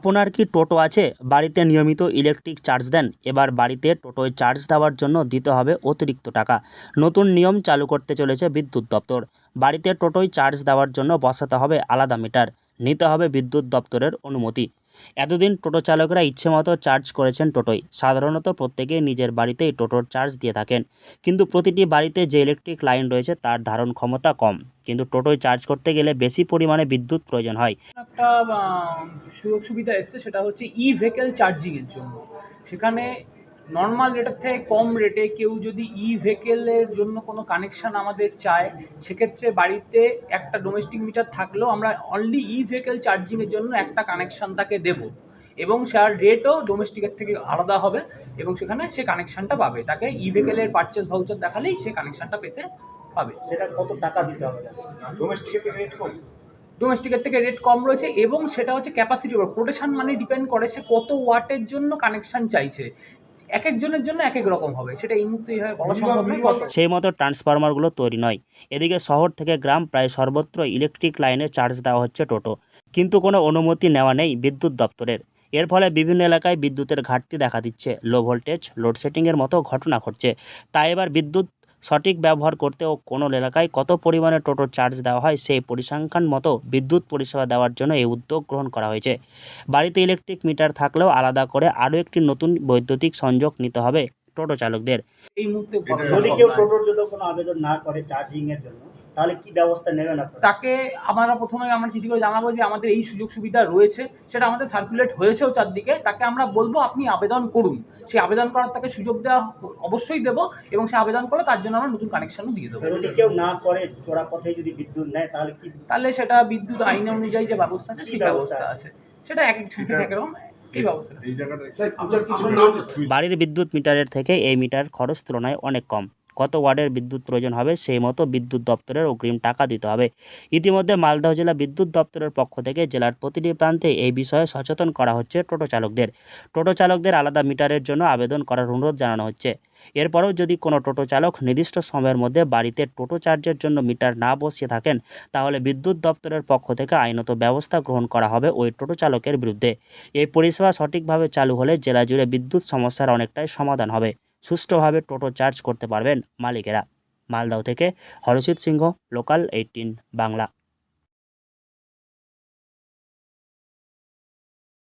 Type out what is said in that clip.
আপনার কি টোটো আছে? বাড়িতে নিয়মিত ইলেকট্রিক চার্জ দেন? এবার বাড়িতে টোটোয় চার্জ দেওয়ার জন্য দিতে হবে অতিরিক্ত টাকা। নতুন নিয়ম চালু করতে চলেছে বিদ্যুৎ দপ্তর। বাড়িতে টোটোয় চার্জ দেওয়ার জন্য বসাতে হবে আলাদা মিটার, নিতে হবে বিদ্যুৎ দপ্তরের অনুমতি। এতদিন টোটো চালকরা ইচ্ছেমতো চার্জ করেছেন টোটোয়। সাধারণত প্রত্যেকেই নিজের বাড়িতেই টোটোর চার্জ দিয়ে থাকেন, কিন্তু প্রতিটি বাড়িতে যে ইলেকট্রিক লাইন রয়েছে তার ধারণ ক্ষমতা কম, কিন্তু টোটোয় চার্জ করতে গেলে বেশি পরিমাণে বিদ্যুৎ প্রয়োজন হয়। একটা সুযোগ সুবিধা এসছে, সেটা হচ্ছে ভেহিকেল চার্জিংয়ের জন্য। সেখানে নর্মাল রেটের থেকে কম রেটে কেউ যদি ভেহিকেলের জন্য কোনো কানেকশান আমাদের চায়, সেক্ষেত্রে বাড়িতে একটা ডোমেস্টিক মিটার থাকলেও আমরা অনলি ভেহিকেল চার্জিংয়ের জন্য একটা কানেকশান তাকে দেবো, এবং তার রেটও ডোমেস্টিকের থেকে আলাদা হবে, এবং সেখানে সে কানেকশানটা পাবে। তাকে ভেহিকেলের পারচেস ভাউচার দেখালেই সে কানেকশানটা পেতে পাবে। সেটা কত টাকা দিতে হবে? ডোমেস্টিকের থেকে রেট কম রয়েছে, এবং সেটা হচ্ছে ক্যাপাসিটির উপর। কোটেশন মানে ডিপেন্ড করে সে কত ওয়াটের জন্য কানেকশান চাইছে। এক একজনের জন্য এক এক রকম হবে, সেটা এই মুহূর্তে এইভাবে বলা সম্ভব নয় কত। সেই মতো ট্রান্সফরমারগুলো তৈরি নয়। এদিকে শহর থেকে গ্রাম প্রায় সর্বত্র ইলেকট্রিক লাইনে চার্জ দেওয়া হচ্ছে টোটো, কিন্তু কোনো অনুমতি নেওয়া নেই বিদ্যুৎ দপ্তরের। এর ফলে বিভিন্ন এলাকায় বিদ্যুতের ঘাটতি দেখা দিচ্ছে, লো ভোল্টেজ, লোডশেডিংয়ের মতো ঘটনা ঘটছে। তাই এবার বিদ্যুৎ সঠিক ব্যবহার করতে ও কোনো এলাকায় কত পরিমাণে টোটো চার্জ দেওয়া হয় সেই পরিসংখ্যান মতো বিদ্যুৎ পরিষেবা দেওয়ার জন্য এই উদ্যোগ গ্রহণ করা হয়েছে। বাড়িতে ইলেকট্রিক মিটার থাকলেও আলাদা করে আরও একটি নতুন বৈদ্যুতিক সংযোগ নিতে হবে টোটো চালকদের। এই মুহূর্তে যদি কেউ টোটোর জন্য কোনো আবেদন না করে চার্জিং এর জন্য, তাহলে কি ব্যবস্থা নেবেন আপনারা? তাকে আমরা চিঠি করে জানাবো যে আমাদের এই সুযোগ সুবিধা রয়েছে, সেটা আমাদের সার্কুলেট হয়েছেও চারদিকে। তাকে আমরা বলবো আপনি আবেদন করুন, সেই আবেদন করার তাকে সুযোগ দেওয়া অবশ্যই দেবো, এবং সে আবেদন করে তার জন্য আমরা নতুন কানেকশনও দিয়ে দেবো। যদি কেউ না করে, চোরা পথে যদি বিদ্যুৎ নেয়, তাহলে কি? তাহলে সেটা বিদ্যুৎ আইন অনুযায়ী যে ব্যবস্থা আছে সেই ব্যবস্থা আছে, সেটা এক রকম এই ব্যবস্থা। বাড়ির বিদ্যুৎ মিটারের থেকে এই মিটার খরচ তুলনায় অনেক কম। কত ওয়াটের বিদ্যুৎ প্রয়োজন হবে সেই মতো বিদ্যুৎ দপ্তরের অগ্রিম টাকা দিতে হবে। ইতিমধ্যে মালদহ জেলা বিদ্যুৎ দপ্তরের পক্ষ থেকে জেলার প্রতিটি প্রান্তে এই বিষয়ে সচেতন করা হচ্ছে টোটো চালকদের। টোটো চালকদের আলাদা মিটারের জন্য আবেদন করার অনুরোধ জানানো হচ্ছে। এরপরেও যদি কোনো টোটো চালক নির্দিষ্ট সময়ের মধ্যে বাড়িতে টোটো চার্জের জন্য মিটার না বসিয়ে থাকেন, তাহলে বিদ্যুৎ দপ্তরের পক্ষ থেকে আইনত ব্যবস্থা গ্রহণ করা হবে ওই টোটো চালকের বিরুদ্ধে। এই পরিষেবা সঠিকভাবে চালু হলে জেলা জুড়ে বিদ্যুৎ সমস্যার অনেকটাই সমাধান হবে। সুষ্ঠুভাবে টোটো চার্জ করতে পারবেন মালিকেরা। মালদহ থেকে হরজিৎ সিংহ, লোকাল 18 বাংলা।